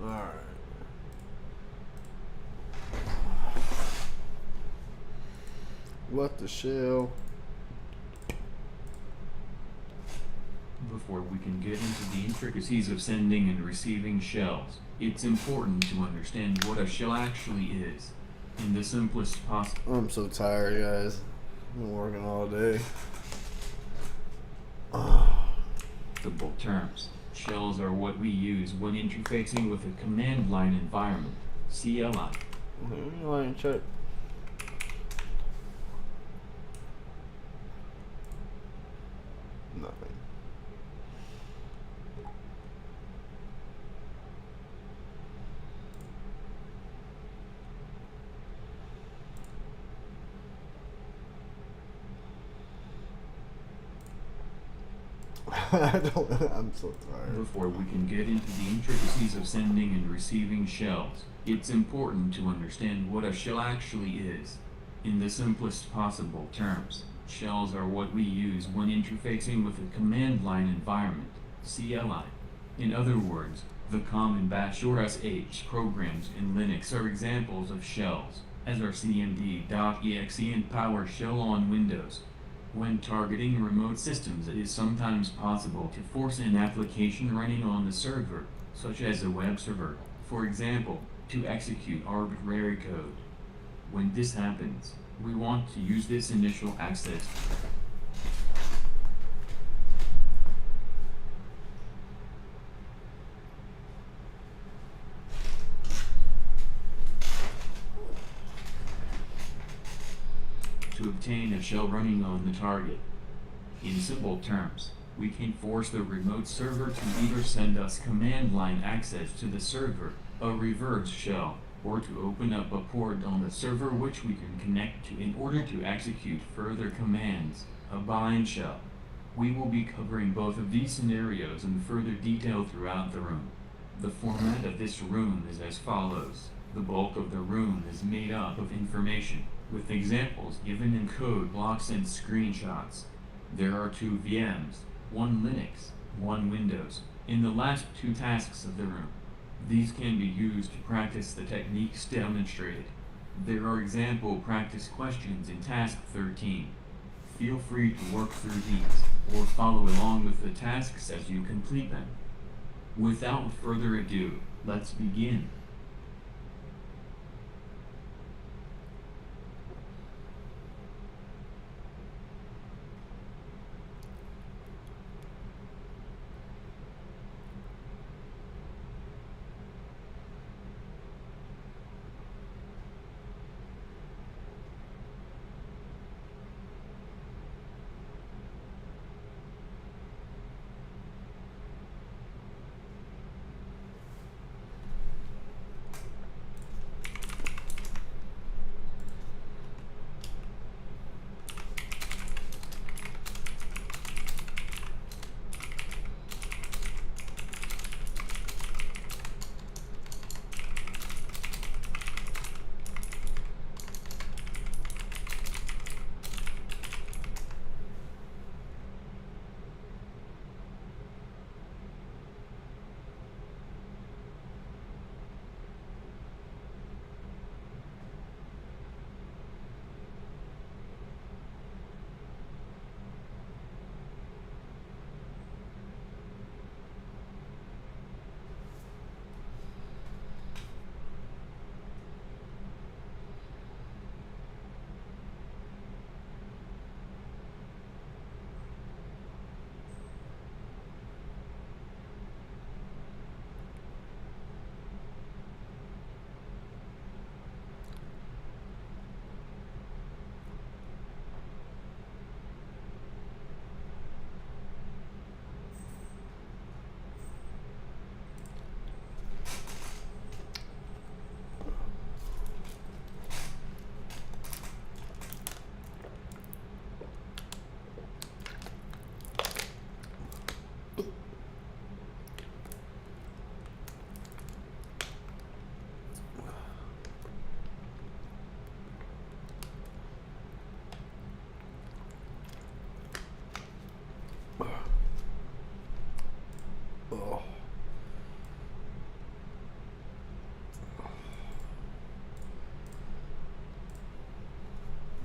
Alright. What the shell? Before we can get into the intricacies of sending and receiving shells, it's important to understand what a shell actually is, in the simplest possible. I'm so tired, guys. I've been working all day. Terms. Shells are what we use when interfacing with a command line environment, CLI. Line check. Nothing. I'm so tired. Before we can get into the intricacies of sending and receiving shells, it's important to understand what a shell actually is. In the simplest possible terms, shells are what we use when interfacing with a command line environment, CLI. In other words, the common bash or sh programs in Linux are examples of shells, as are cmd.exe and PowerShell on Windows. When targeting remote systems, it is sometimes possible to force an application running on the server, such as a web server, for example, to execute arbitrary code. When this happens, we want to use this initial access to obtain a shell running on the target. In simple terms, we can force the remote server to either send us command line access to the server, a reverse shell, or to open up a port on the server which we can connect to in order to execute further commands, a bind shell. We will be covering both of these scenarios in further detail throughout the room. The format of this room is as follows. The bulk of the room is made up of information, with examples given in code blocks and screenshots. There are 2 VMs, 1 Linux, 1 Windows, in the last 2 tasks of the room. These can be used to practice the techniques demonstrated. There are example practice questions in task 13. Feel free to work through these, or follow along with the tasks as you complete them. Without further ado, let's begin.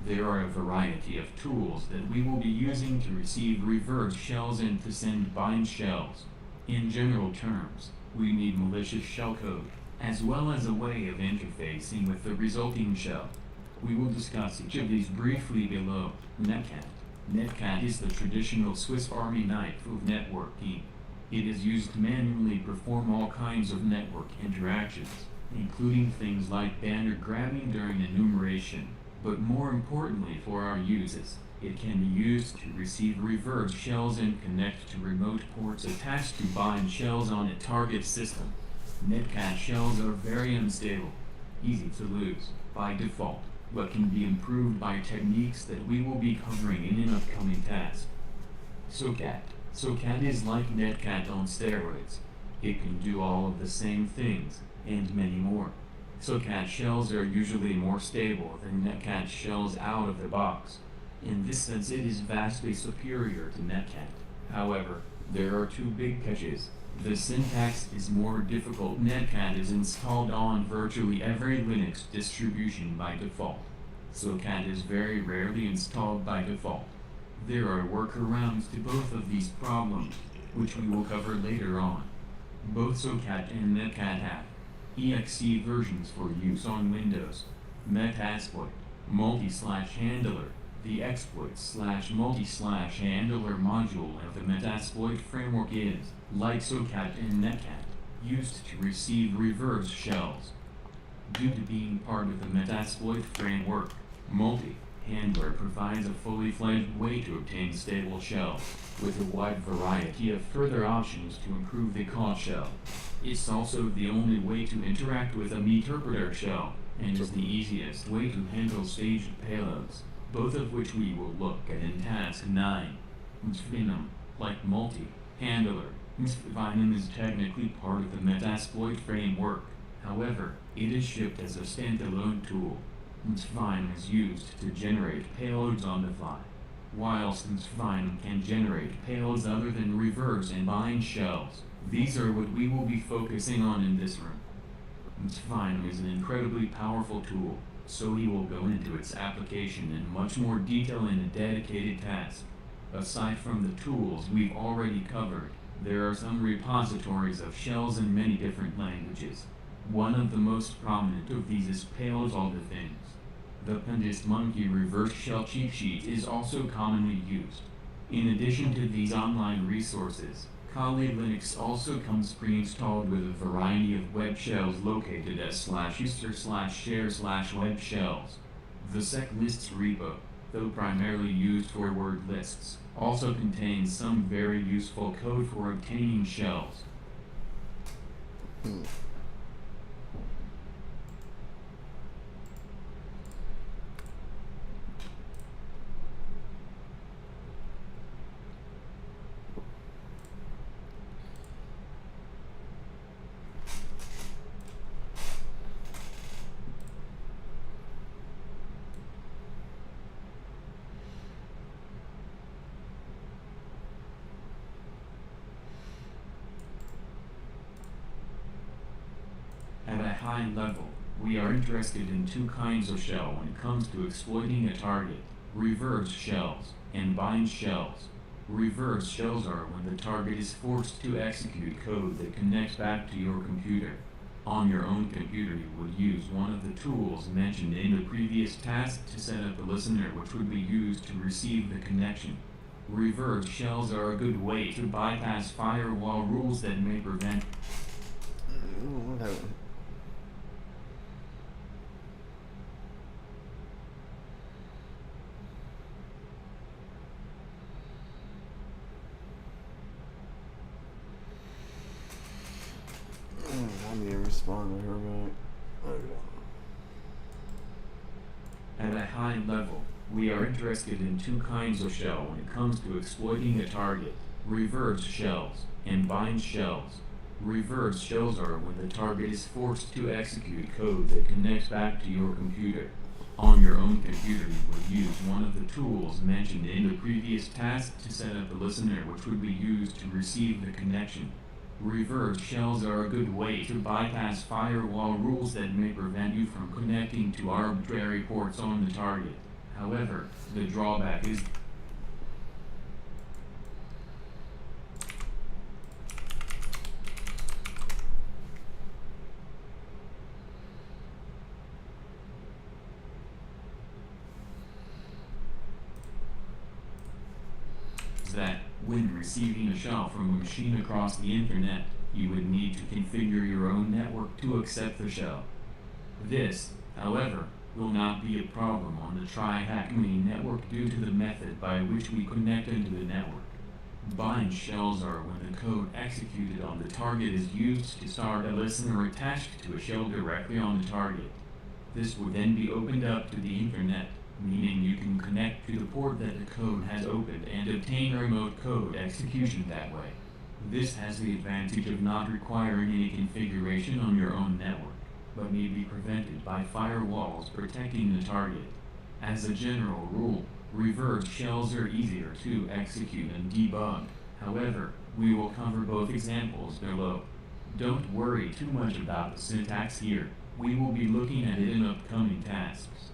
There are a variety of tools that we will be using to receive reverse shells and to send bind shells. In general terms, we need malicious shellcode, as well as a way of interfacing with the resulting shell. We will discuss each of these briefly below. Netcat. Netcat is the traditional Swiss Army knife of networking. It is used to manually perform all kinds of network interactions, including things like banner grabbing during enumeration. But more importantly for our uses, it can be used to receive reverse shells and connect to remote ports attached to bind shells on a target system. Netcat shells are very unstable, easy to lose by default, but can be improved by techniques that we will be covering in an upcoming task. SOCAT. SOCAT is like Netcat on steroids. It can do all of the same things, and many more. SOCAT shells are usually more stable than Netcat shells out of the box. In this sense, it is vastly superior to Netcat. However, there are two big catches. The syntax is more difficult. Netcat is installed on virtually every Linux distribution by default. SOCAT is very rarely installed by default. There are workarounds to both of these problems, which we will cover later on. Both SOCAT and Netcat have exe versions for use on Windows. Metasploit, multi/handler. The exploit/multi/handler module of the Metasploit framework is, like SOCAT and Netcat, used to receive reverse shells. Due to being part of the Metasploit framework, multi-handler provides a fully fledged way to obtain stable shells, with a wide variety of further options to improve the call shell. It's also the only way to interact with a meterpreter shell, and is the easiest way to handle staged payloads, both of which we will look at in Task 9. Msvinum, like multi-handler, Msvinum is technically part of the Metasploit framework. However, it is shipped as a standalone tool. Msvinum is used to generate payloads on the fly, whilst Msvinum can generate payloads other than reverse and bind shells. These are what we will be focusing on in this room. Msvinum is an incredibly powerful tool, so we will go into its application in much more detail in a dedicated task. Aside from the tools we've already covered, there are some repositories of shells in many different languages. One of the most prominent of these is Payloads All the Things. The Pendist Monkey reverse shell cheat sheet is also commonly used. In addition to these online resources, Kali Linux also comes pre-installed with a variety of web shells located at /user/share/web shells. The seclists repo, though primarily used for word lists, also contains some very useful code for obtaining shells. At a high level, we are interested in two kinds of shell when it comes to exploiting a target: reverse shells and bind shells. Reverse shells are when the target is forced to execute code that connects back to your computer. On your own computer, you would use one of the tools mentioned in the previous task to set up a listener which would be used to receive the connection. Reverse shells are a good way to bypass firewall rules that may prevent I need to respond to her back. At a high level, we are interested in two kinds of shell when it comes to exploiting a target: reverse shells and bind shells. Reverse shells are when the target is forced to execute code that connects back to your computer. On your own computer, you would use one of the tools mentioned in the previous task to set up a listener which would be used to receive the connection. Reverse shells are a good way to bypass firewall rules that may prevent you from connecting to arbitrary ports on the target. However, the drawback is that, when receiving a shell from a machine across the internet, you would need to configure your own network to accept the shell. This, however, will not be a problem on the TryHackMe network due to the method by which we connect into the network. Bind shells are when the code executed on the target is used to start a listener attached to a shell directly on the target. This would then be opened up to the internet, meaning you can connect to the port that the code has opened and obtain remote code execution that way. This has the advantage of not requiring any configuration on your own network, but may be prevented by firewalls protecting the target. As a general rule, reverse shells are easier to execute and debug. However, we will cover both examples below. Don't worry too much about the syntax here. We will be looking at it in upcoming tasks.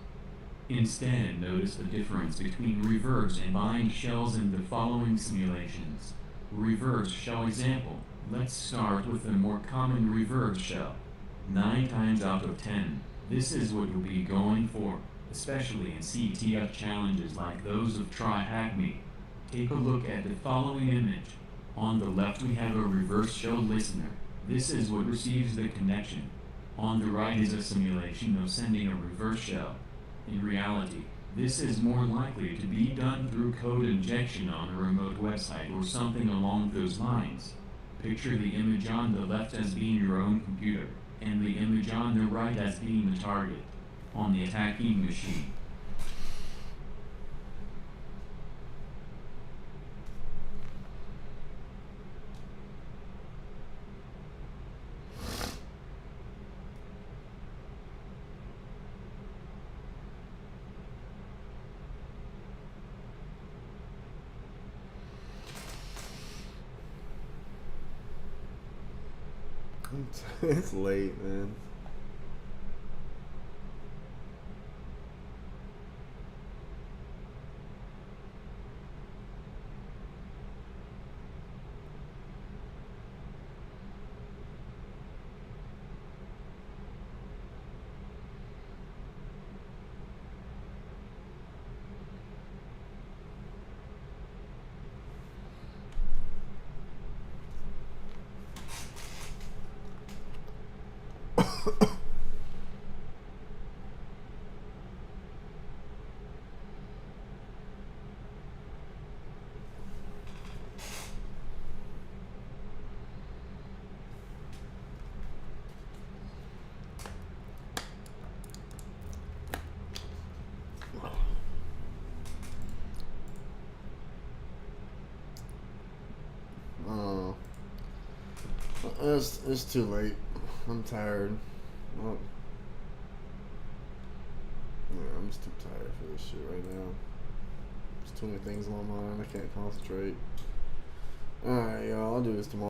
Instead, notice the difference between reverse and bind shells in the following simulations. Reverse shell example. Let's start with the more common reverse shell. 9 times out of 10, this is what you'll be going for, especially in CTF challenges like those of TryHackMe. Take a look at the following image. On the left we have a reverse shell listener. This is what receives the connection. On the right is a simulation of sending a reverse shell. In reality, this is more likely to be done through code injection on a remote website or something along those lines. Picture the image on the left as being your own computer, and the image on the right as being the target on the attacking machine. It's late, man. Oh, it's too late. I'm tired. Well, yeah, I'm just too tired for this shit right now. There's too many things on my mind. I can't concentrate. Alright, y'all. I'll do this tomorrow.